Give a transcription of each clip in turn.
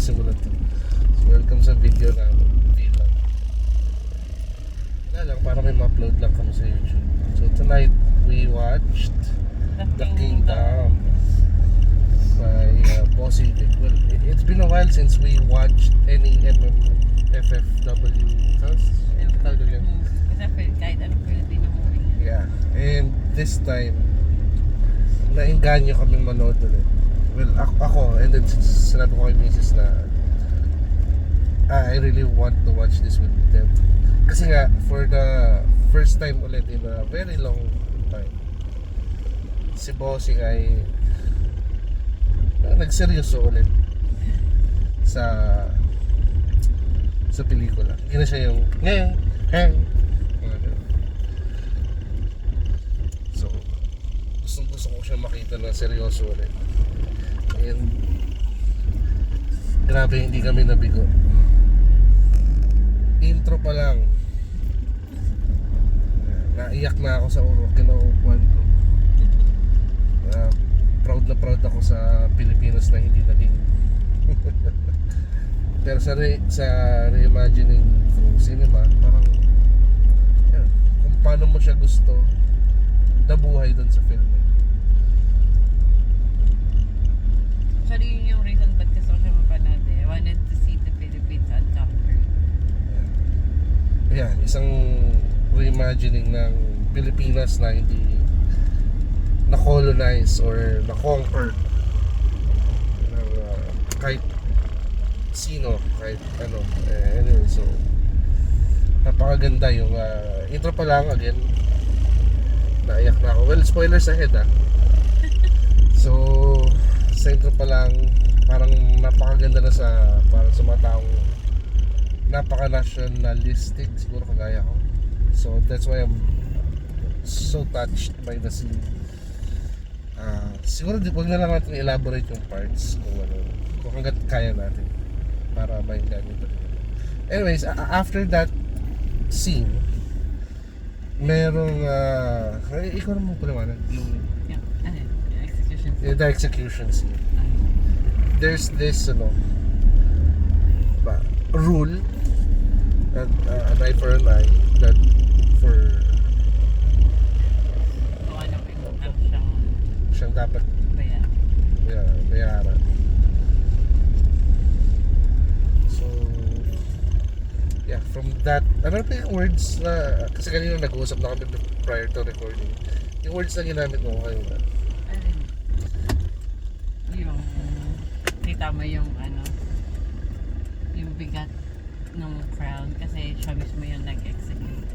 sisimulan to. So, welcome sa video na vlog. Wala lang, para may ma-upload lang kami sa YouTube. So tonight, we watched The Kingdom by Bossy Vic. Well, it's been a while since we watched any MMFFW. Talaga yun. Kasi kahit ano pwede din ang movie. Yeah, and this time, nainganyo kaming manood ulit. Well, ako, and then sinabi ko kay Mrs. na I really want to watch this with them. Kasi nga, for the first time ulit in a very long time, si Bossing ay nagseryoso ulit sa pelikula. Hindi na siya yung so gusto ko siya makita na seryoso ulit. And grabe, hindi kami nabigo. Intro pa lang, naiyak na ako sa kinaupuan ko. Proud na proud ako sa Pilipinas na hindi naging pero sa reimagining through cinema, parang yan, kung paano mo siya gusto, nabuhay dun sa film. Actually, yun yung reason ba't gusto ko siya mapanood eh. I wanted to see the Philippines unconquered. Yan, isang reimagining ng Pilipinas na hindi na-colonize or na-conquer ng kahit sino, kahit ano. Anyway, so napakaganda yung intro pa lang. Again, naiyak na ako. Well, spoilers ahead So sa intro pa lang, parang napakaganda na para sa mga taong napaka-nationalistic siguro kagaya ko. So that's why I'm so touched by the scene. Siguro wag na lang natin elaborate yung parts kung hanggat kaya natin para maintindihan nyo. Anyways, after that scene, merong ikaw naman paliwanag yung execution scene. The execution scene. There's this rule that an eye for an eye, that for Kung ano ang siyang dapat bayaran. So yeah, from that, ano pa yung words na, kasi kanina nag-uusap na kami prior to recording, yung words na ginamit mo kayo na yung kita mo yung yung bigat ng crown kasi siya mismo yung nag-execute.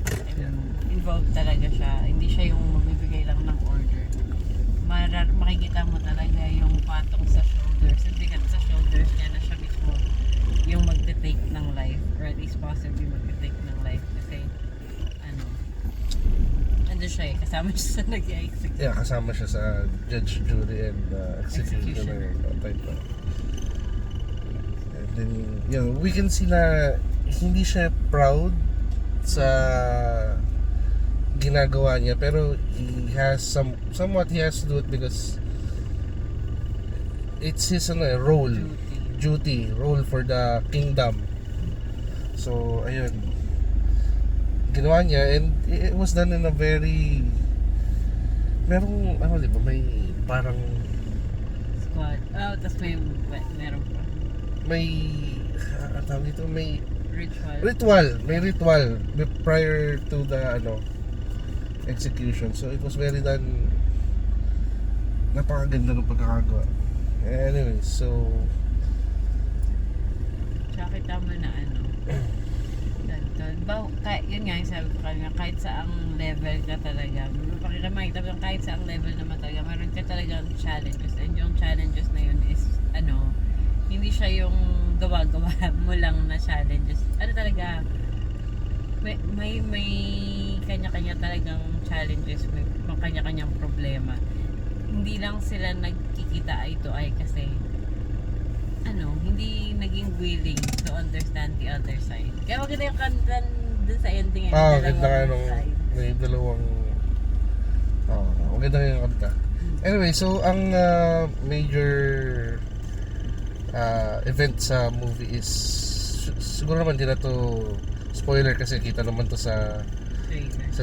Involved talaga siya. Hindi siya yung magbibigay lang ng order. Makikita mo talaga yung patong sa shoulders. Yung bigat sa shoulders niya na siya mismo yung magte-take ng life, or at least possibly magte-take ng life kasi andun siya eh, kasama siya sa nag-execute. Yeah, kasama siya sa judge, jury, and executioner type. And then, we can see na hindi siya proud sa ginagawa niya, pero he has somewhat he has to do it because it's his role, role for the kingdom. So ayun, ginawa niya, and it was done in a very merong di ba, may parang Squad. Tas meron pa. may tawag dito, may Ritual. may ritual prior to the execution. So it was very done, napakaganda ng pagkakagawa. Anyway, so Tsaka kita mo na yun nga yung sabi ko kanina, kahit saang level ka talaga, makikita mo kahit saang level naman talaga, meron ka talagang challenges, and yung challenges na yun is hindi siya yung gawa-gawa mo lang na challenges. Talaga, may kanya-kanya talagang challenges, may kanya-kanyang problema. Hindi lang sila nagkikita eye to eye kasi hindi naging willing to understand the other side. Kaya maganda yung kanta dun sa ending ganda nga may dalawang maganda yung kanta. Anyway, so ang major event sa movie is siguro naman di na to spoiler kasi kita naman to sa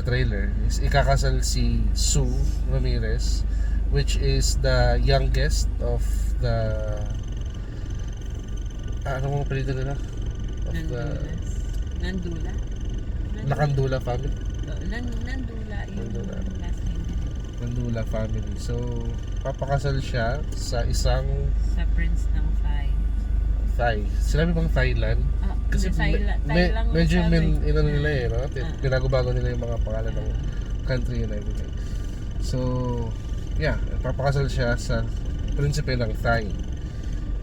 trailer is ikakasal si Sue Ramirez, which is the youngest of the ano mo apelyido nila? Of the Nandula. Lakandula family. Nandula yung Nandula. last name nila. Nandula family. So papakasal siya sa isang Sa Prince ng Thai. Sinabi bang Thailand? Kasi medyo inano nila eh, no? Pinago-bago nila yung mga pangalan ng country and everything. So, yeah, papakasal siya sa prinsipe ng Thai.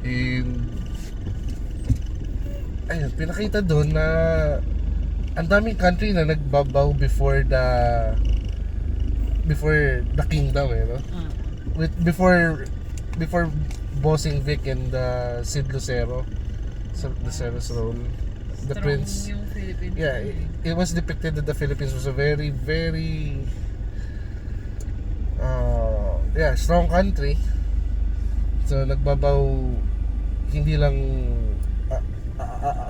And ayun, pinakita doon na ang daming country na nagbabaw before the kingdom, eh, no? Before Bossing Vic and Sid Lucero sa Lucero's role, the Strong prince. yung Philippines. Yeah, it was depicted that the Philippines was a very, very strong country. So nagbabaw hindi lang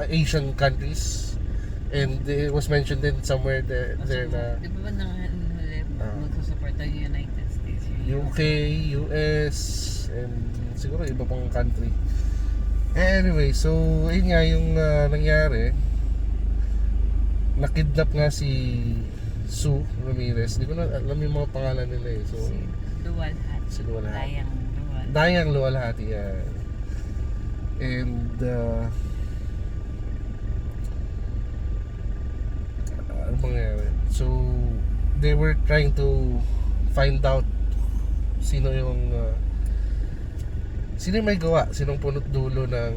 Asian countries, and it was mentioned in somewhere there na Di ba nang magsusuporta yung United States, yung UK, US, and siguro iba pang country. Anyway, so yun nga yung nangyari. Nakidnap nga si Sue Ramirez. Hindi ko na alam yung mga pangalan nila eh. So, Si Luwalhati. Dayang Luwalhati. Dayang Luwalhati, yan. And ano mangyari? So they were trying to find out sino yung may gawa, sinong punot dulo ng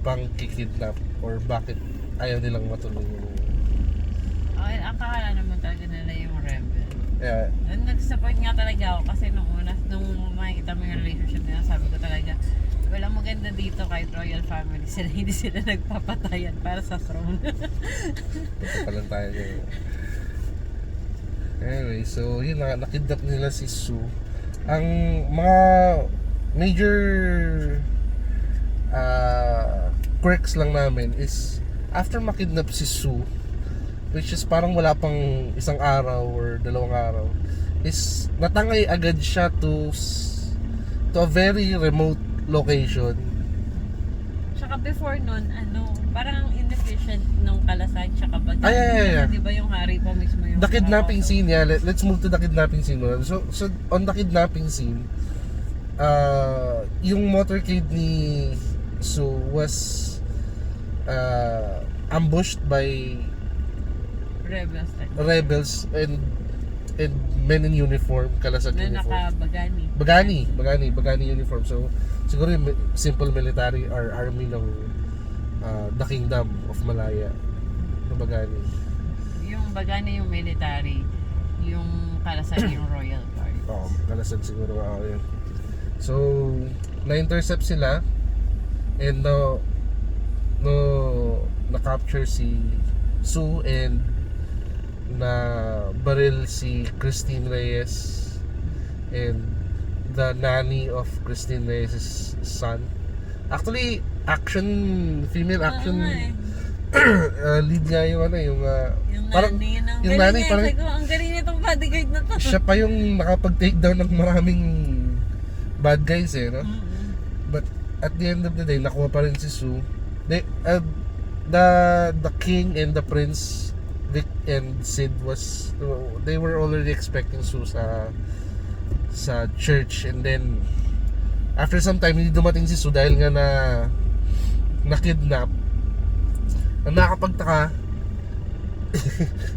pang-kidnap or bakit ayaw nilang matuloy yung Akala naman talaga nila yung rebel. yeah. Nag-support nga talaga ako kasi nung makikita mo yung relationship nila, sabi ko talaga walang maganda dito kahit royal family sila, hindi sila nagpapatayan para sa throne. Papalan tayo ngayon. Anyway, so yun na, nakidnap nila si Sue. Ang mga major quirks lang namin is after makidnap si Sue, which is parang wala pang isang araw or dalawang araw, is natangay agad siya to a very remote location. Tsaka before nun, parang inefficient nung Kalasag tsaka Bagani. Yeah. Di ba yung hari pa mismo yung The kidnapping Maracato? scene, yeah. Let's move to the kidnapping scene. So on the kidnapping scene, yung motorcade ni Sue was ambushed by rebels and men in uniform, Kalasag Na uniform. naka-Bagani. Bagani uniform. So siguro yung simple military or army ng the Kingdom of Malaya na Bagani. Yung Bagani yung military, yung Kalasag yung royal guard. Kalasag siguro yun. So na-intercept sila and na-capture si Sue and na baril si Christine Reyes and the nanny of Christine Reyes' son. Actually, female action lead niya yung Yung parang yung nanny parang ang galing nitong bodyguard na to. siya pa yung nakapag-take down ng maraming bad guys eh, no? But at the end of the day, nakuha pa rin si Sue. The king and the prince, Vic and Sid, they were already expecting Sue sa church, and then after some time hindi dumating si Sue dahil nga na-kidnap. Ang nakapagtaka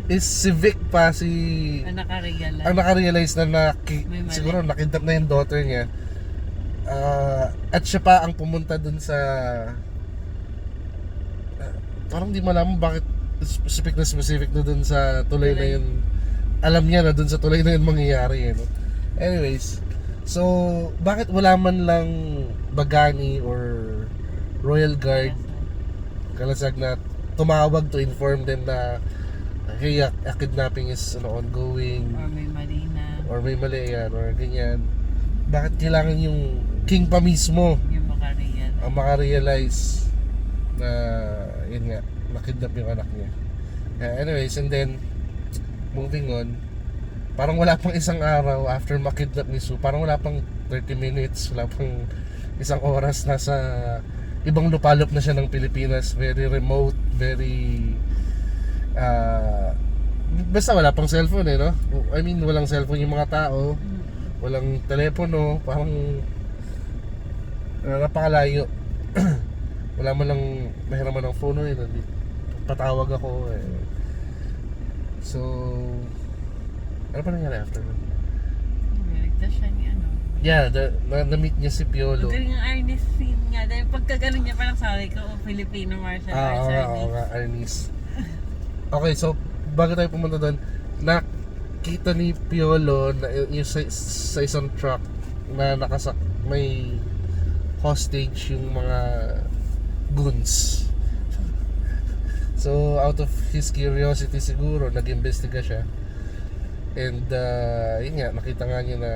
is si Vic pa ang nakarealize na siguro nakidnap na yung daughter niya, at siya pa ang pumunta dun sa parang di malaman bakit specific na dun sa tulay na yun. Alam niya na dun sa tulay na yun mangyayari, no? Anyways, so bakit wala man lang Bagani or Royal Guard, Kalasag na tumawag to inform them na hey, a kidnapping is ongoing, or may mali yan or ganyan? Bakit kailangan yung king pa mismo yung makarealize ang makarealize na yun nga, nakidnap yung anak niya. Anyways, and then moving on, parang wala pang isang araw after makidnap ni Sue, parang wala pang 30 minutes, wala pang isang oras, nasa ibang lupalop na siya ng Pilipinas. Very remote, very basta wala pang cellphone no? I mean, walang cellphone yung mga tao, walang telepono, parang napakalayo. Wala man lang mahiraman ng phone patawag ako So ano pa nangyari after nun? Niligtas siya ni ano. Yeah, na-meet niya si Piolo. Magaling ang Ernest scene nga. Dahil pagkaganon niya parang sabi ko, Filipino martial arts Oo nga, Ernest. Okay, so bago tayo pumunta doon, nakita ni Piolo na yung sa isang truck na may hostage yung mga goons. So out of his curiosity siguro, nag-imbestiga siya. And yun nga, nakita nga niya na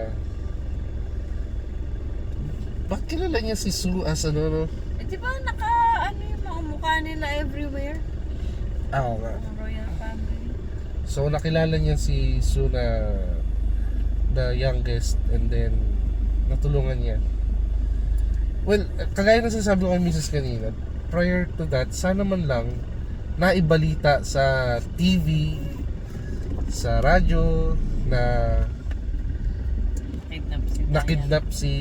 bakit kilala niya si Sue as ano no? Di ba ano yung mga mukha nila everywhere? Oo nga. Ang royal family. So nakilala niya si Sue na the youngest, and then natulungan niya. Well, kagaya na sinasabi ko kay Mrs. kanina, prior to that, sana man lang naibalita sa TV, sa radyo na nakidnap si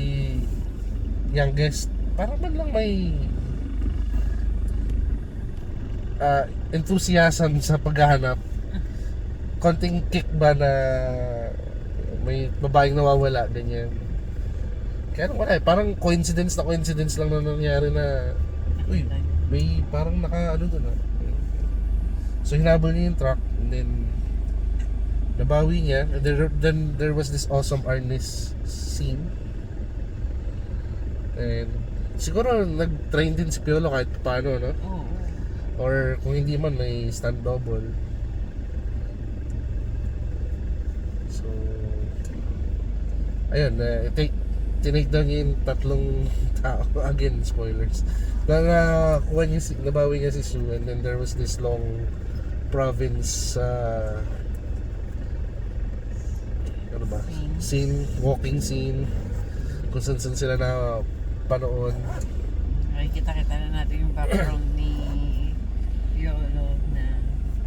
youngest, para man lang may enthusiasm sa paghahanap, konting kick ba na may babaeng nawawala, ganyan. Kaya wala parang coincidence lang na nangyari na uy, may parang doon So hinabol niya yung truck, and then nabawi niya, and then there was this awesome Ernest scene. And siguro nag-train din si Piolo kahit paano, no? Oo. Or kung hindi man, may stand double. So ayun, tinake down niya yung tatlong tao. Again, spoilers. Nabawi niya si Sue, and then there was this long province ano ba? Walking scene kung saan sila na panoon. Kita na natin yung background ni Piolo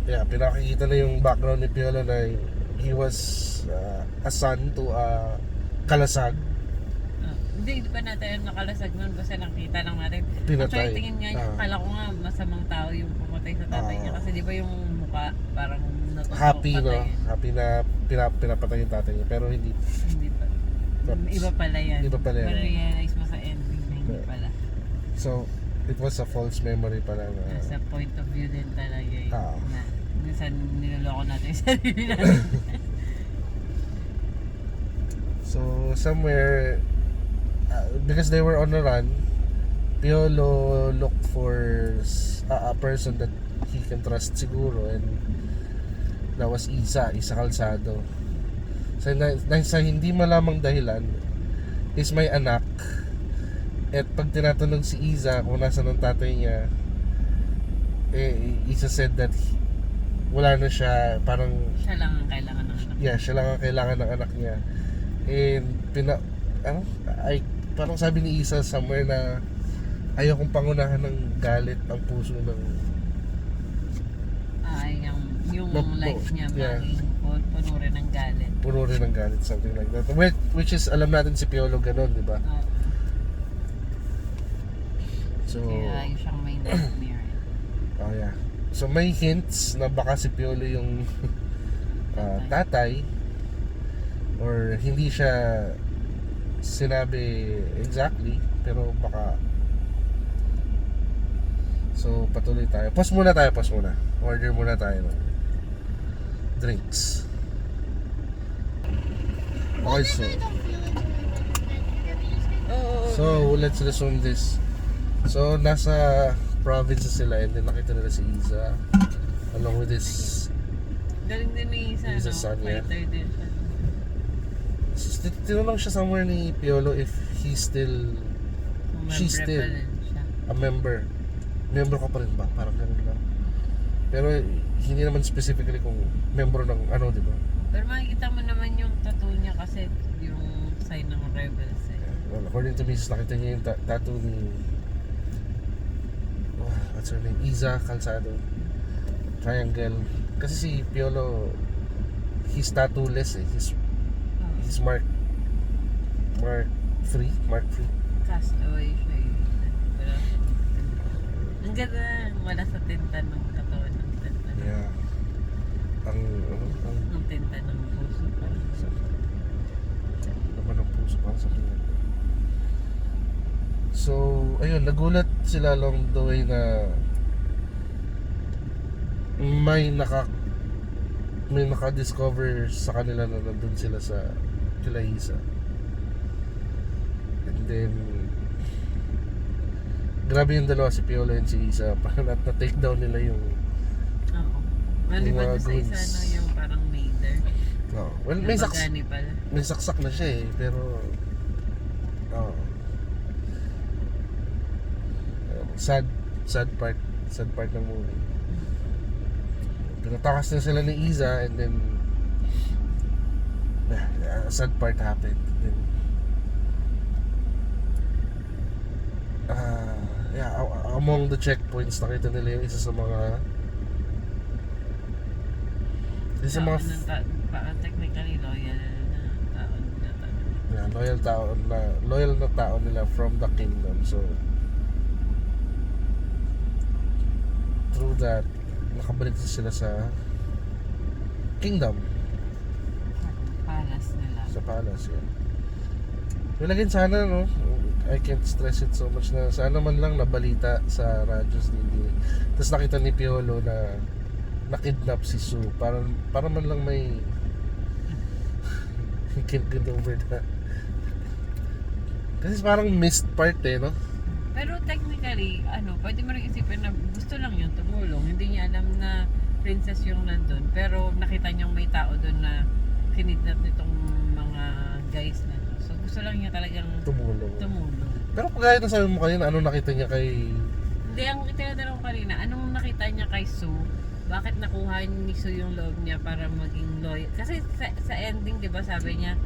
na pinakikita na yung background ni Piolo na he was a son to a kalasag. Hindi pa natin nakalasag nun, basta nakita lang natin. Pinatay. Actually, tingin nga niya, akala ko nga masamang tao yung pumatay sa tatay niya. Kasi di ba yung mukha parang natutok Happy, no? patay. Happy na pinapatay yung tatay niya. Pero hindi. Hindi pa. Iba pala yan. Iba pala yan. Ma-realize mo sa ending na hindi pala. So, it was a false memory pala na. Sa point of view din talaga yun. Oo. Na minsan niloloko natin yung sarili natin. So, somewhere, because they were on a run, Piolo looked for a person that he can trust siguro, and that was Isa Calzado. So, sa hindi malamang dahilan is may anak, at pag tinatanong si Isa kung nasaan ang tatay niya, Isa said that wala na siya, parang Siya lang ang kailangan ng anak. yeah, siya lang ang kailangan ng anak niya. And parang sabi ni Isa somewhere na ayaw kong pangunahan ng galit ang puso ng yung Map- life niya yeah. maging puno rin ng galit. puno rin ng galit, something like that, which is alam natin si Piolo ganon, di ba? So Kaya ayaw siyang may nightmare. oh yeah, so may hints na baka si Piolo yung tatay, or hindi siya sinabi exactly, pero baka. So patuloy tayo. Pause muna. Order muna tayo ng drinks. Okay, so let's resume this. So nasa province sila, and then nakita nila si Isa along with this. Galing din ni Isa, Isa no? son, yeah. Fighter din siya. Tinanong siya somewhere ni Piolo if he still, she still a member. Member ka pa rin ba? Parang ganun lang. Pero hindi naman specifically kung member ng ano, di ba? Pero makikita mo naman yung tattoo niya kasi yung sign ng rebels eh. Well, according to Mrs. nakita niya yung tattoo ni what's her name? Iza Calzado. Triangle. Kasi si Piolo, he's tattoo-less eh. He's mark free. Castaway siya eh. Pero, ang ganda, wala sa tinta ng katawan ng tinta. Yeah. Ang Tinta ng puso. naman ng puso parang sa tingin. So, ayun, nagulat sila along the way na may naka-discover sa kanila na nandun sila sa Kilaisa. And then grabe yung dalawa, si Piolo and si Isa, parang na-take down nila yung Oo. Maliban mga sa isa goods. no, yung parang mater. well, may Nabagani pala. may saksak na siya eh, pero sad part ng movie. Pinatakas na sila ni Iza and then sad part happened. Then among the checkpoints nakita nila yung isa sa mga Parang technically loyal na tao na loyal na tao nila from the kingdom. So through that nakabalik sila sa kingdom, Palas nila. sa palace. Yeah. Well, again, sana no, I can't stress it so much na sana man lang nabalita sa radyo hindi. Tapos nakita ni Piolo na nakidnap si Sue para man lang may he can't get over that. Kasi parang missed part eh, no? Pero technically, pwede mo rin isipin na gusto lang yun tumulong. Hindi niya alam na princess yung nandun. Pero nakita niyang may tao doon na kinidnap nitong mga guys na to. So gusto lang niya talagang Tumulong. Pero kagaya na sabi mo kanina, ano nakita niya kay... Hindi, ang tinatanong ko kanina, anong nakita niya kay Sue? Bakit nakuha ni Sue yung loob niya para maging loyal? Kasi sa ending, di ba, sabi niya,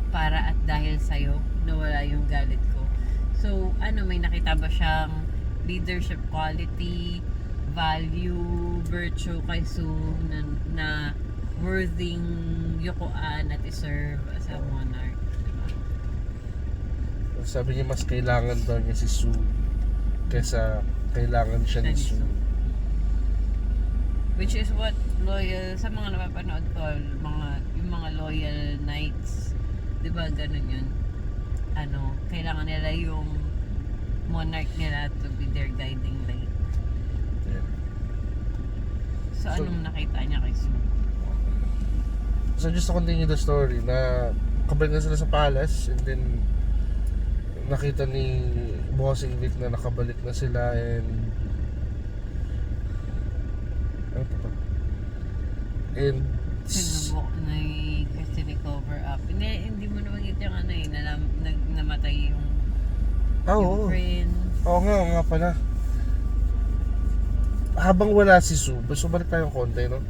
para at dahil sa'yo, nawala yung galit ko. So, may nakita ba siyang leadership quality, value, virtue kay Sue na worthing yukuan at iserve as a monarch? Diba? Sabi niya mas kailangan daw niya si Sue kaysa kailangan siya ni Sue. Which is what loyal, sa mga napapanood ko, yung mga loyal knights, di ba ganun yun? Kailangan nila yung monarch nila to be their guiding light. Yeah. So, anong nakita niya kay Sue? So just to continue the story, na kabalik na sila sa palace and then nakita ni Bossing Vic na nakabalik na sila and ano pa ba? And Sinubok na yung kasi cover up. Hindi mo naman yung namatay yung oo friend. oo nga pala. Habang wala si Sue, basta balik tayo ng konti, no?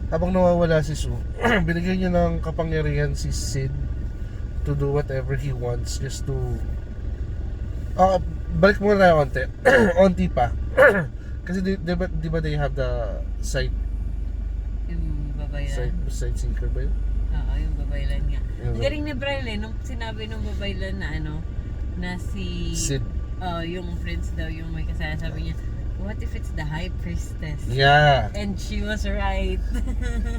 Habang nawawala si Sue, binigyan niya ng kapangyarihan si Sid to do whatever he wants just to balik muna tayo onti. Onti pa. Kasi di ba they have the sight Yung babaylan. sight seeker ba yun? Oo, yung babaylan nga. Yung- Ang galing ni Briley, nung sinabi nung babaylan na na si... Sid. Yung prince daw, yung may kasalanan, sabi niya, what if it's the high priestess? Yeah. And she was right.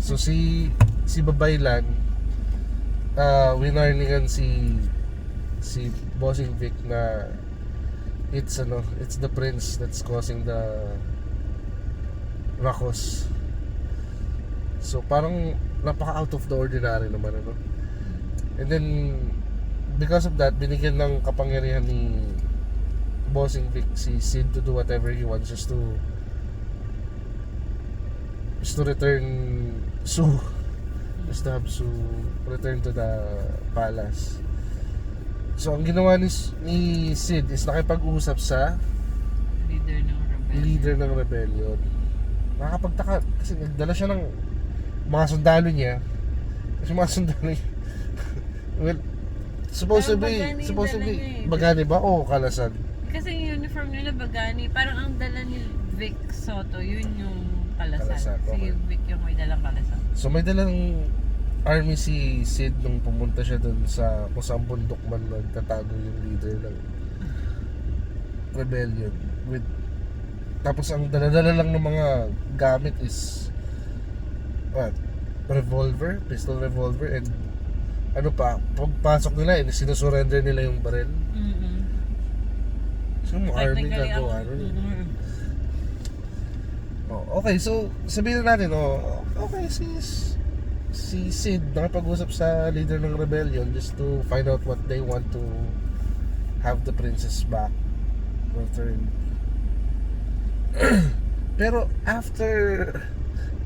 So si Babaylan winarningan si Bossing Vic na it's the prince that's causing the rakos. So parang napaka out of the ordinary naman, and then because of that binigyan ng kapangyarihan ni Bossing Vic si Sid to do whatever he wants just to return Sue, just to have Sue return to the palace. So ang ginawa ni Sid is nakipag-usap sa Leader ng rebellion. leader ng rebellion. Nakakapagtaka kasi nagdala siya ng mga sundalo niya. Kasi mga sundalo niya well, supposedly Parang bagani yung dala niya eh. bagani ba o kalasan? Kasi yung uniform nila bagani, parang ang dala ni Vic Soto, yun yung kalasan. Kalasan, okay. Si Vic yung may dalang kalasan. So may dalang army si Sid nung pumunta siya dun sa kung saan bundok man nagtatago yung leader ng rebellion with tapos ang dala-dala lang ng mga gamit is what? Pistol revolver and ano pa, pagpasok nila sinusurrender nila yung baril. So yung army gagawa nun. Oh, okay, so sabihin na natin, okay, si Sid nakapag-usap sa leader ng rebellion just to find out what they want to have the princess back return. Pero after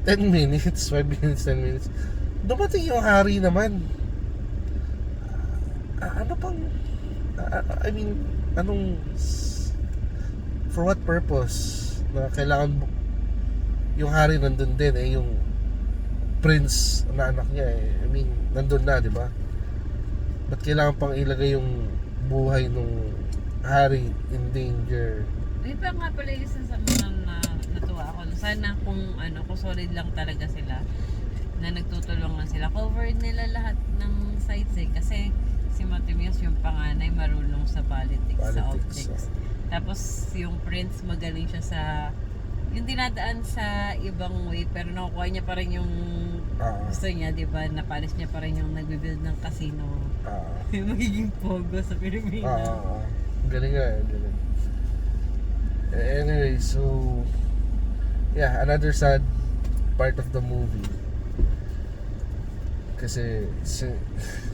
10 minutes, 5 minutes, 10 minutes, dumating yung hari naman. Ano pang, I mean, for what purpose na kailangan yung hari nandun din yung prince na anak niya I mean nandun na, di ba? Ba't kailangan pang ilagay yung buhay nung hari in danger? May pa nga pala isa sa mga natuwa ako. Sana kung solid lang talaga sila na nagtutulungan sila. Covered nila lahat ng sites kasi si Matimius yung panganay marunong sa politics, sa optics. Tapos yung prince magaling siya sa yung dinadaan sa ibang way pero nakukuha niya pa rin yung gusto niya, di ba? Napalis niya pa rin yung nagbibuild ng casino. Yung magiging pogo sa Pilipinas. Galing nga, galing. Anyway, so yeah, another sad part of the movie kasi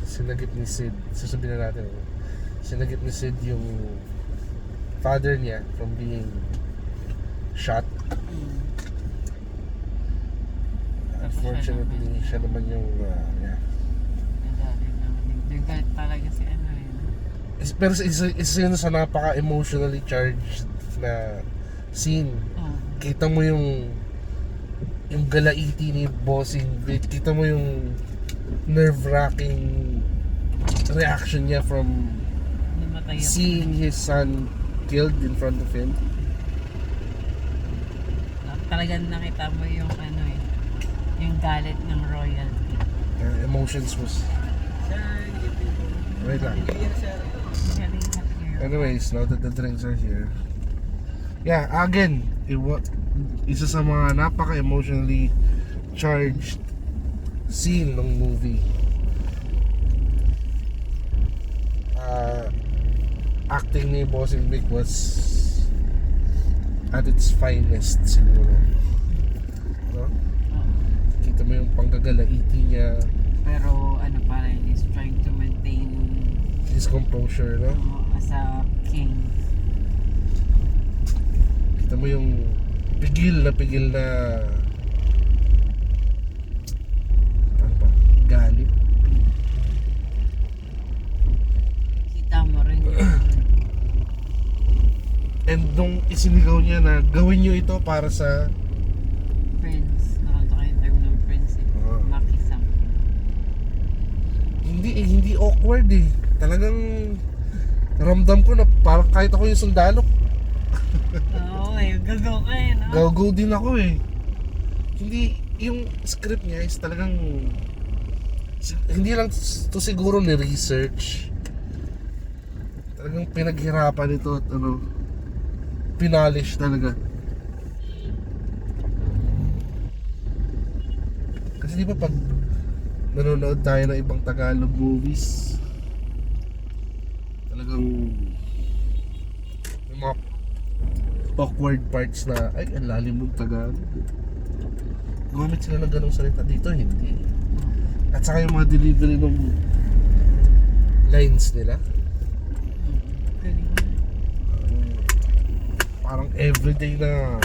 sinagip ni Sid, sasabihin na natin, sinagip ni Sid yung father niya from being shot. Unfortunately, siya naman yung yeah. Nagagalit talaga si Pero isa yun sa napaka-emotionally charged na scene. Kita mo yung galaiti ni Bossing Vic. Kita mo yung nerve-wracking reaction niya from seeing his son killed in front of him. Talagang nakita mo yung yung galit ng royalty. Emotions was wait lang. Anyways, now that the drinks are here, yeah, again, isa sa mga napaka-emotionally charged scene ng movie. Acting ni Bossing Vic was at its finest siguro. No? Kita mo yung panggagalaiti niya. Pero pa rin, he's trying to maintain his composure, no? As a king. Kita mo yung pigil na ano ba? Galit. Kita mo rin and nung isinigaw niya na gawin nyo ito para sa prince. Nakanta kayo yung term ng prince makisam. Hindi awkward talagang ramdam ko na parang kahit ako yung sundalo. Gagaw ka no? Gagaw din ako Hindi, yung script niya is talagang hindi lang to siguro ni research. Talagang pinaghirapan ito at pinalish talaga. Kasi di ba pag nanonood tayo ng ibang Tagalog movies, talagang may mga awkward parts na ay ang lalim ng Tagalog. Gumamit sila ng ganong salita, dito hindi. At saka yung mga delivery ng lines nila, parang everyday na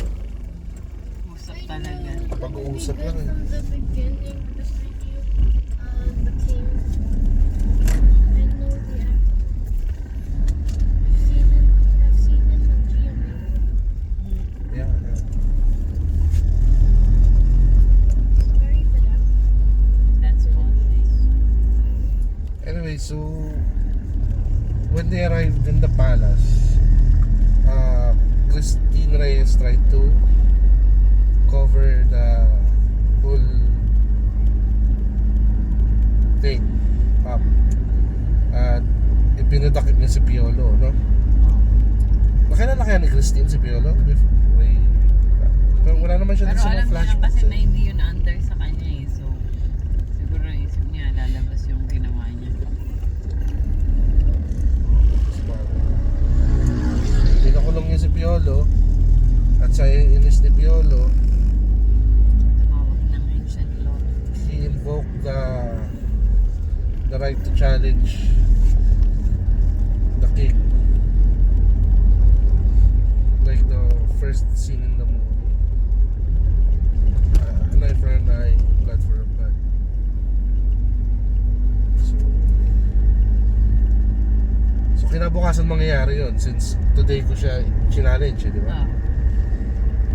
usap talaga. pag-uusap lang From the beginning, the video, the king, I know the actor. anyway, so when they arrived in the palace, Christine Reyes tried to cover the whole thing up at ipinadakip niya si Piolo, no? Nakilala kaya ni Christine si Piolo? Pero wala naman siya Pero dun sa alam mga niya lang flashbacks kasi na eh. hindi yun under sa kanya eh. So, siguro naisip niya lalabas yung ginawa niya. Pinakulong niya si Piolo at sa inis ni Piolo, Tumawag ng ancient law. he invoked the right to challenge the king, like the first scene in the movie. An eye for an eye, blood for a blood. So kinabukasan mangyayari yun since today ko siya challenge, di ba? Ah,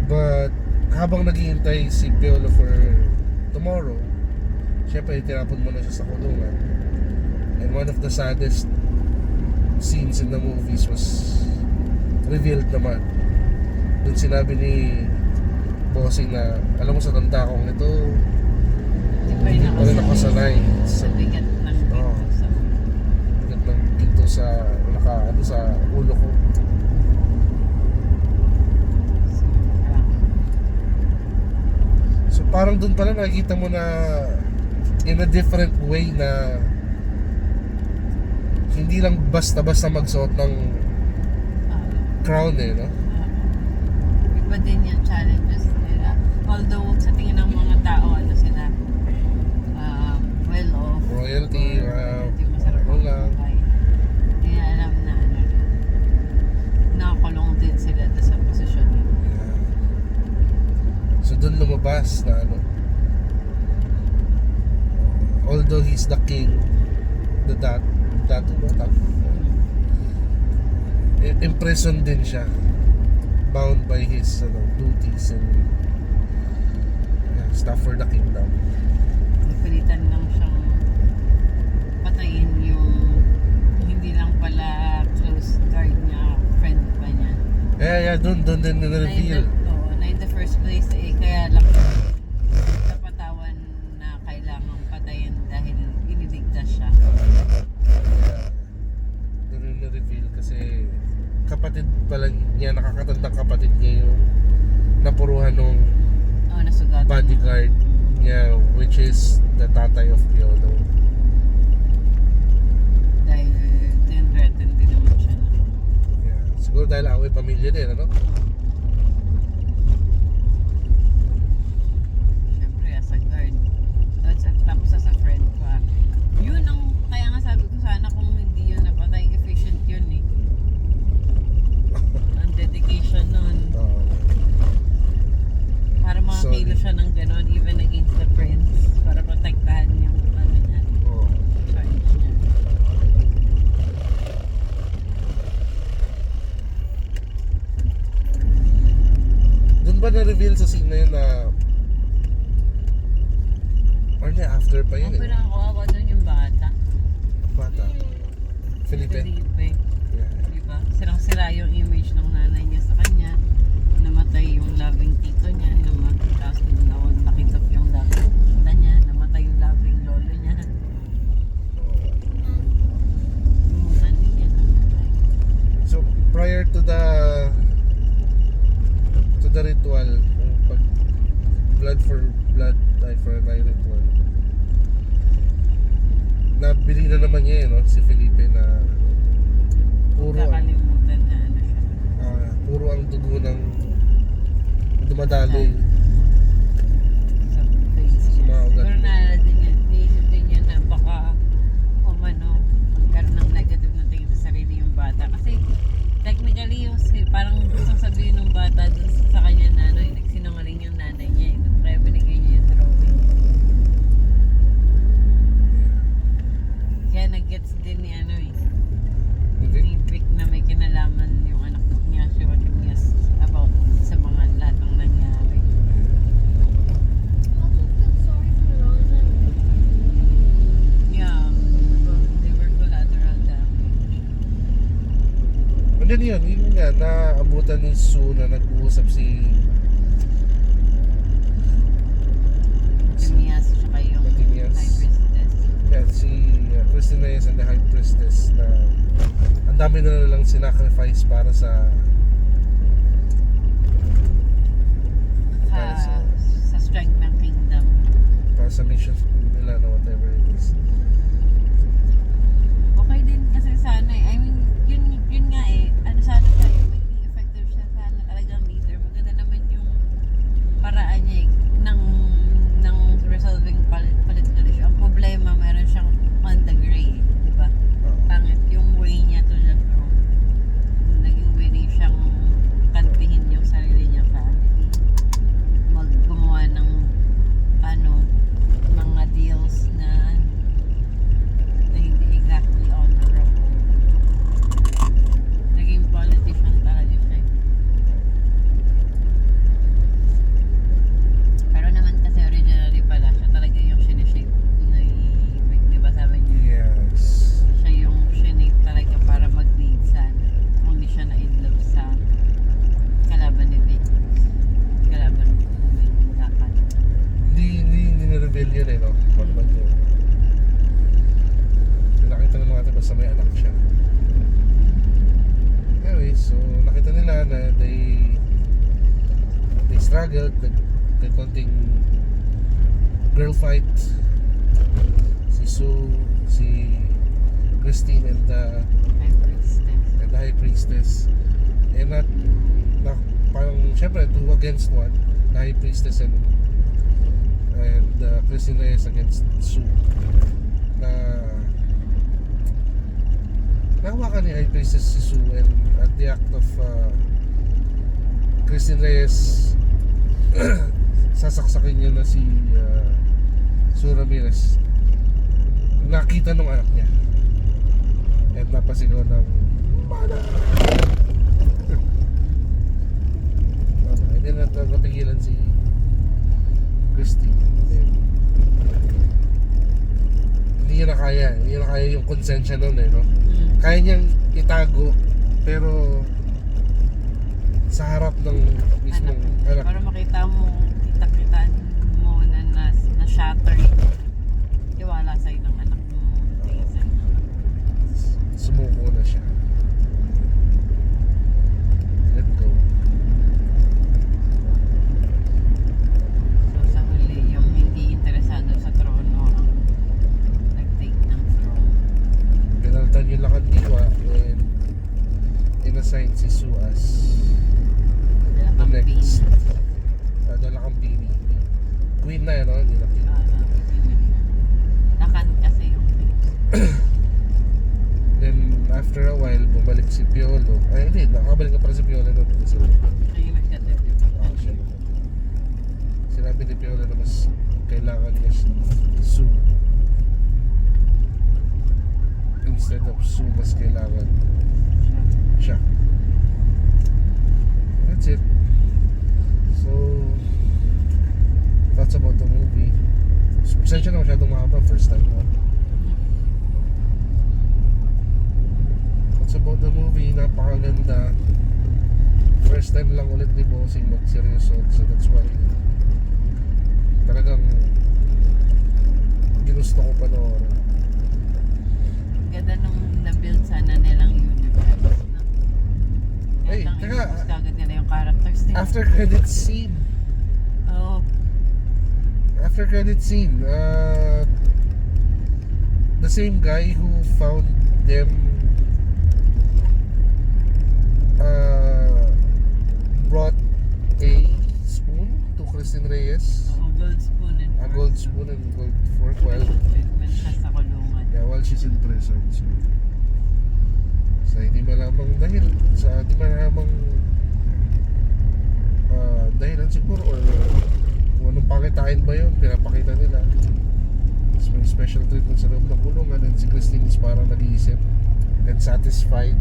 But habang naghihintay si Piolo for tomorrow, syempre tinapon mo na siya sa kulungan. And one of the saddest scenes in the movies was revealed naman. Doon sinabi ni Bossing na, alam mo sa tanda kong ito, hindi hindi pa rin ako sanay sa bigat ng dito Oo. sa bigat ng ginto sa sa ulo ko. So parang doon pala nakikita mo na in a different way na hindi lang basta-basta magsuot ng crown eh, no? Iba din yung challenges nila. Although sa tingin ng mga tao, ano sila, well off. Royalty, Hindi masarap ang lang. buhay. Hindi na alam na ano, nakakulong din sila doon sa posisyon nila. Yeah. So doon lumabas na ano, although he's the king, the datu ba? Imprisoned din siya, bound by his duties and stuff for the kingdom. Napilitan lang siyang patayin yung hindi lang pala close guard niya, friend pa niya. Yeah, doon din na-reveal. Na in the first place, kaya lang napatawan na kailangang patayin dahil iniligtas siya. Doon yung na-reveal kasi kapatid pala niya, nakakatandang kapatid niya yung napuruhan ng Nasugatan bodyguard niya, which is the tatay of Piolo. dahil tinreten din naman siya na. Yeah. Siguro dahil away pamilya din, ano? Siyempre, as a guard. Tapos as a friend pa. Yun ang, kaya nga sabi ko sana kung hindi yun napatay, efficient yun eh. Ang dedication nun. Para makakilo siya ng ganon, even against the prince. Para protektahan yung ano niya, charge niya. Doon ba na-reveal sa scene na yun na or na after pa yun Ang pinakawawa doon yung bata. Bata. Felipe. Felipe. Yeah. Diba? Sirang-sira yung image ng nanay niya sa kanya. Namatay yung loving tito niya. Tapos nakitap yung loving tita niya. Namatay yung loving lolo niya. Yung ano niya namatay. So prior to the ritual, yung pag blood for blood, eye for an eye ritual, nabili na naman niya no, si Felipe na puro Kakalimutan na ano siya. puro ang dugo ng dumadaloy Sa face niya. Mga ugat. Siguro naalala din niya. Niisip din niya na baka magkaroon ng negative na tingin sa sarili yung bata. Kasi technically yung parang gustong sabihin ng bata dun sa kanya na ano, nagsinungaling yung nanay niya. Kaya binigay niya yung drawing. Kaya nag-gets din ni ano eh. Ni Vic na may kinalaman yung anak niya, si Joaquin about sa mga lahat ng nangyari. I also feel sorry for Rosa. Yeah, well, they were yun nga, naabutan ni Sue na nag-uusap si Phineas tsaka yung Phineas. High Priestess. yeah, si Christine Reyes and the High Priestess na ang dami na lang sinacrifice para sa Sa strength ng kingdom. mission nila na whatever it is. Okay din kasi sana eh. I mean, yun nga eh. Ano sana tayo, maging effective siya sana talagang leader. Maganda naman yung paraan niya eh, ng resolving political issue. Ang problema, meron siyang on the gray, di ba? Pangit yung way niya to the throne. Naging willing siyang kantihin yung sarili niyang family. Gumawa ng mga deals na hindi exactly honorable. Naging politician talaga siya. Pero naman kasi originally pala, siya talaga yung sinishape na di ba sabi niya? Yes. Siya yung sinape talaga para mag-lead sana. Kung di siya na-inlove sa kalaban ni Vic. Kalaban ni Dakan. Hindi na-reveal yun eh, no? Bakit yun? Nakita naman natin basta may anak siya. Anyway, so nakita nila na they struggled, may konting girl fight. Si Sue, si Christine and the High Priestess. And parang syempre 2 against 1. The High Priestess and Christine Reyes against Sue. Nahawakan ni High Priestess si Sue, and at the act of Christine Reyes sasaksakin niya na si Sue Ramirez. Nakita nung anak niya and napasigaw ng "Mana!" Hindi na napigilan si Christine. Hindi niya na kaya yung konsensya nun eh, no? Kaya niyang itago pero sa harap ng mismong anak. Para makita mo na shatter tiwala sa'yo ng anak mo. Sumuko na siya. Let go. So sa huli, yung hindi interesado sa trono ang nag-take ng throne. Pinalitan yung lakad diwa and inassign si Sue as the next dalakang pili. Queen na yun, no? Hindi na king. Nakan kasi yung Then after a while, bumalik si Piolo. Ay hindi, nakabalik na pala si Piolo doon. Kasi siya yung nagkatipid. siya yung sinabi ni Piolo na mas kailangan niya si Sue. Instead of Sue, mas kailangan siya. That's it. So, that's about the movie. Pasensya na masyadong mahaba, first time ko. That's about the movie, napakaganda. First time lang ulit ni Bossing mag-seryoso, so that's why talagang ginusto ko panoorin. Ganda nung na-build sana nilang universe. No? Hey, Kaya teka, lang kagad nila yung characters nila. After credit scene, Oh, the same guy who found them brought a spoon to Christine Reyes, gold spoon and a gold spoon and gold fork treatment siya sa kulungan. while she's in prison. So, sa hindi malamang dahilan siguro, or kung anong pakitain ba yun, pinapakita nila. So, may special treatment sa loob ng kulungan, and si Christine is parang nag-iisip and satisfied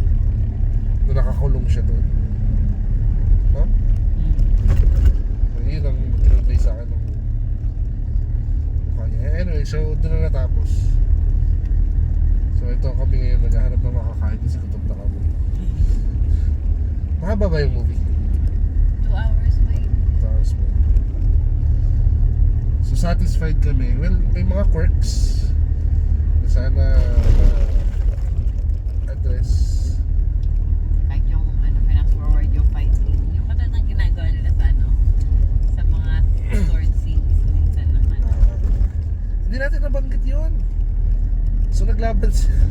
na nakakulong siya doon. Huh? So, yun ang tinutay sa akin ng mukha niya. Anyway, so doon na natapos. So ito kami ngayon naghahanap ng makakain kasi gutom na kami. Mahaba ba yung movie? 2 hours ba yun? Tapos mo. So satisfied kami. Well, may mga quirks. Sana address. Kahit yung fast forward yung fight scene. Yung katulad ng ginagawa nila sa sa mga sword scenes minsan naman. Hindi natin nabanggit yun. So naglaban sila.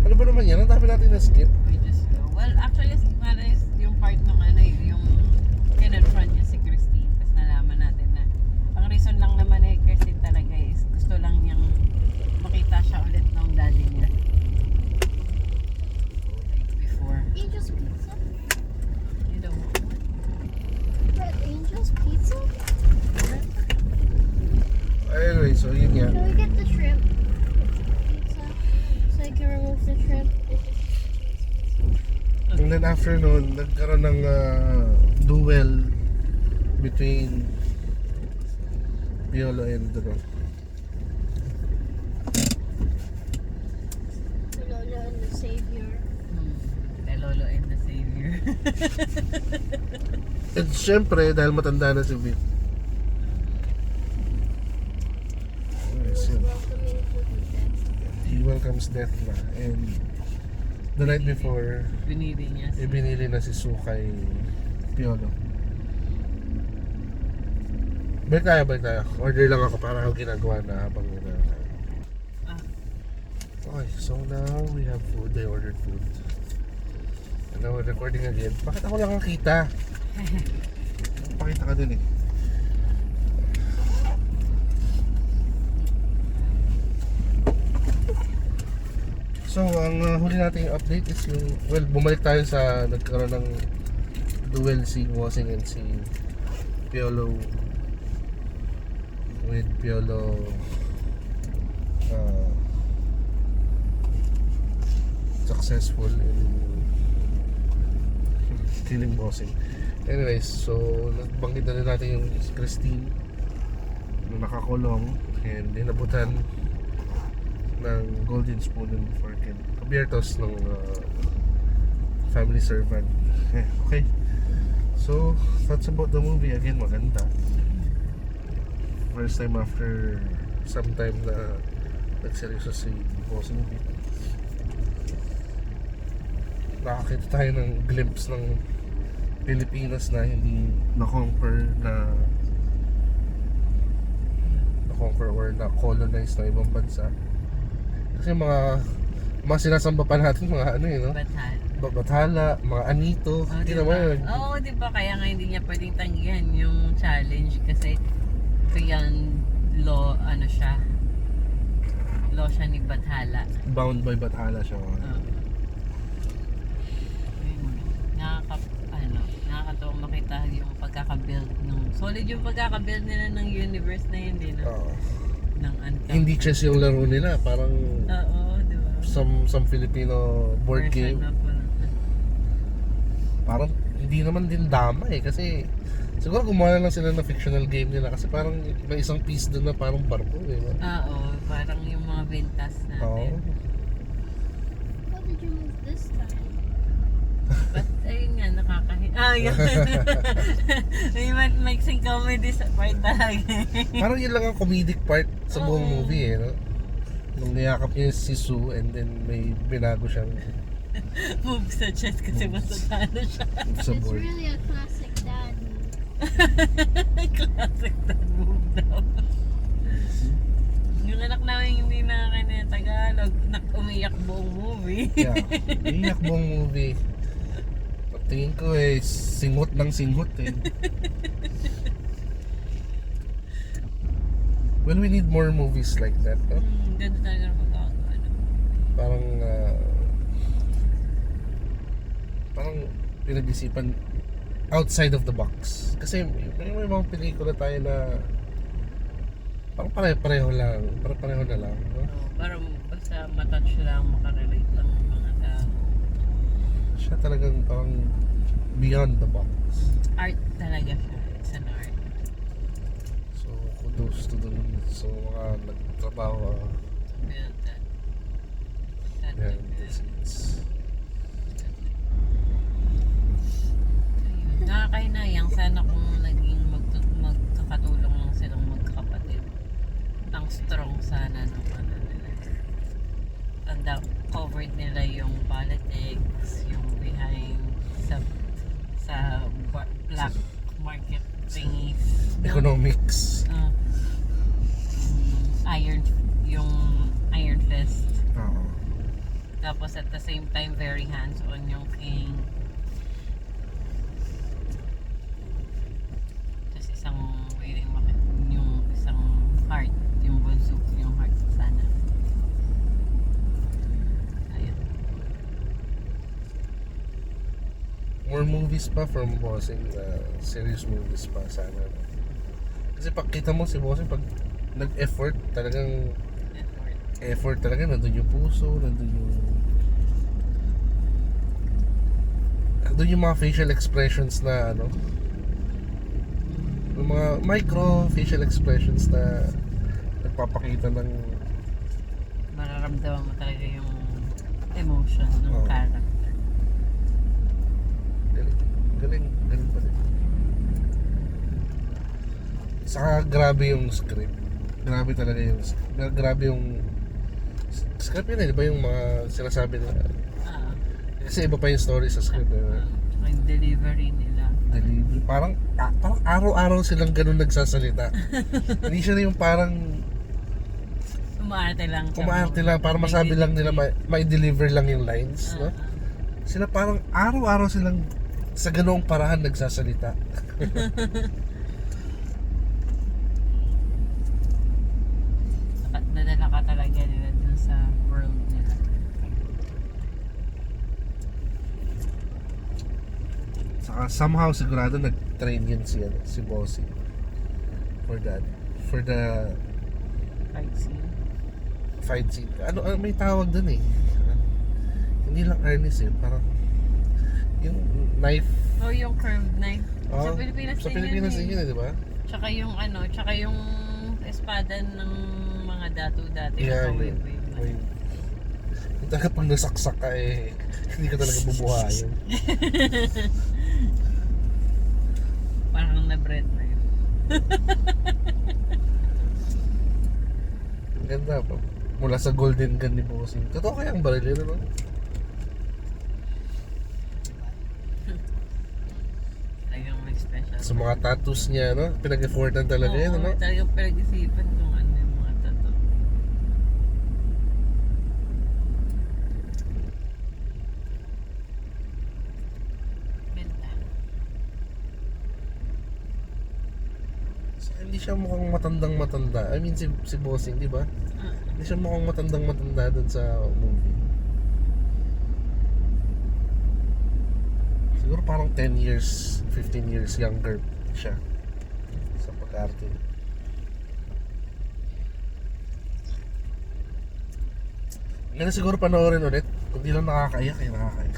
Ano ba naman yan? Ang dami natin na-skip. We just go. Well, actually, yung part ng yung kinonfront niya si Christine. Tapos nalaman natin na ang reason lang naman Christine talaga is gusto lang niyang makita siya ulit ng daddy niya. Like before. Angel's Pizza? You know, But Angel's Pizza? Anyway, so yun nga. Can we get the shrimp pizza? So I can remove the shrimp. And then after nun, nagkaroon ng duel between Piolo and The Lola and the Savior. the Lolo and the Savior. And syempre, dahil matanda na si Vic. Who's welcoming to the death. He welcomes death na. And the night before, Binili niya. ibinili na si Sue kay Piolo. Balik tayo. Order lang ako para ako ginagawa na habang Ah. Okay, so now we have food. I ordered food. And now we're recording again. Bakit ako lang ang kita? Pakita ka din eh. So, ang huli nating update is yung, well, bumalik tayo sa nagkaroon ng duel si Wasing and si Piolo with Piolo successful in killing Wasing. Anyways, so nabanggit na rin natin yung si Christine na nakakulong and dinabutan ng golden spoon and fork and kabiertos ng family servant. Okay. So, that's about the movie. Again, maganda. First time after some time na nagseryoso si Bossing Vic. Nakakita tayo ng glimpse ng Pilipinas na hindi na-conquer or na-colonize ng ibang bansa. Kasi mga sinasamba pa natin mga no? Batal. Bathala, mga anito. Hindi diba? naman. Oo, diba? Kaya nga hindi niya pwedeng tanggihan yung challenge kasi yan law, siya. Law siya ni Bathala. Bound by Bathala siya. Nakakatawang makita yung pagkakabuild solid yung pagkakabuild nila ng universe na yun din. Ng Uncut. Hindi chess yung laro nila, parang Oo, diba? some Filipino board Version game. of Parang hindi naman din dama kasi siguro gumawa lang sila ng fictional game nila kasi parang may isang piece doon na parang barko Oo, parang yung mga ventas natin. How did you move this time? But ayun nga, nakakahiya. Yun. May mixing comedy sa part talaga. Parang yun lang ang comedic part sa buong movie no? Nung niyakap niya si Sue and then may binago siyang Move sa chest kasi matatalo siya. sa It's board. really a classic dad move. Classic dad move daw. Yung anak namin hindi nakakain Tagalog, umiyak buong movie. Yeah, iyak buong movie. Tingin ko singot ng singot Well, we need more movies like that, no? Ganda talaga ng magkakagawa. Parang pinag-isipan outside of the box. Kasi may mga pelikula tayo na parang pareho na lang, no? Parang basta matouch lang, makarelate lang ng mga tao. Siya talagang parang beyond the box. Art talaga siya. It's an art. So, kudos to dun. So, mga nagtrabaho. Build that. Yan, it's nakakahinayang. Sana kung naging magkakatulong lang silang magkakapatid. Ang strong sana nung ano nila. Tanda, covered nila yung politics, yung behind sa black market thingies. no? Economics. Yung Iron Fist. Oo. Tapos at the same time, very hands-on yung king. Tapos isang willing yung isang heart, yung bunso, yung heart sana. Ayun. More movies pa from Bossing. Serious movies pa sana. Kasi pag kita mo si Bossing, pag nag-effort, talagang effort talaga, nandun yung puso, nandun yung mga facial expressions na ano, yung mga micro facial expressions na nagpapakita ng Mararamdaman mo talaga yung emotion ng Oo. character. galing pa rin. Saka grabe yung script, grabe talaga yung grabe yung script yun, di ba yung mga sinasabi nila, Ah, kasi iba pa yung story sa script, tsaka yung delivery nila. delivery. Parang araw-araw silang ganun nagsasalita. Hindi siya yung parang Umaarte lang. siya. umaarte lang para masabi lang nila may deliver lang yung lines, no? Sila parang araw-araw silang sa ganoong parahan nagsasalita. Nadala ka talaga nila dun sa world nila. Saka somehow sigurado nag-train yun si Bossy for the Fight scene. fight scene. Ano may tawag dun eh. Hindi lang earnest eh, parang yung knife. Oh, yung curved knife. Oh, Sa Pilipinas sa din Pilipinas yun din yun eh, di ba? Tsaka yung espada ng mga dato dati. Yeah, Nakaway-way. yung talaga pag nasaksak ka eh, hindi ka talaga bubuhayin. Parang na-bread na yun. Ang ganda pa. Mula sa golden gun ni Bossing. Totoo kaya ang baril yun, ano? Talagang may special. Sa mga tattoos niya, no? Pinag-effortan talaga yun, ano? Talagang pinag-isipan kung ano yung mga tato. Ganda. So, hindi siya mukhang matandang-matanda. I mean, si Bossing, di ba? Hindi siya mukhang matandang-matanda dun sa movie. Siguro parang 10 years, 15 years younger siya sa pag-arte. Ngayon siguro panoorin ulit. Kung di lang nakakaiyak, nakakaiyak.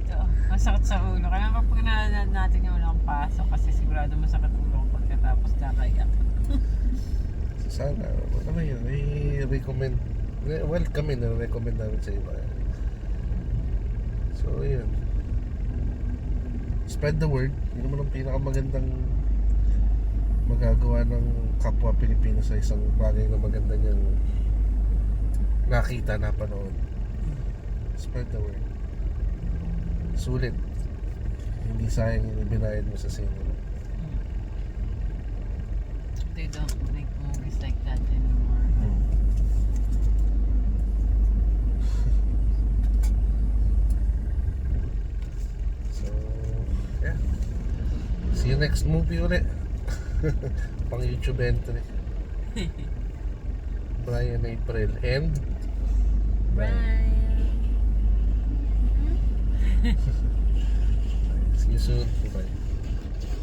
Ito, masakit sa ulo. Kaya kapag nanonood natin yung unang pasok kasi sigurado masakit ulo ko pagkatapos kakaiyak. So, sana, ano yun, i-recommend. Well, kami na-recommend namin sa iba. So, yun. Spread the word. Yun naman ang pinakamagandang magagawa ng kapwa Pilipino sa isang bagay na maganda niyang nakita, napanood. Spread the word. Sulit. Hindi sayang yung ibinayad mo sa cinema. They don't make movies like that anymore. So, yeah. See you next movie ulit. Pang YouTube entry. Brian April and Brian. Mm-hmm. see you soon. Bye.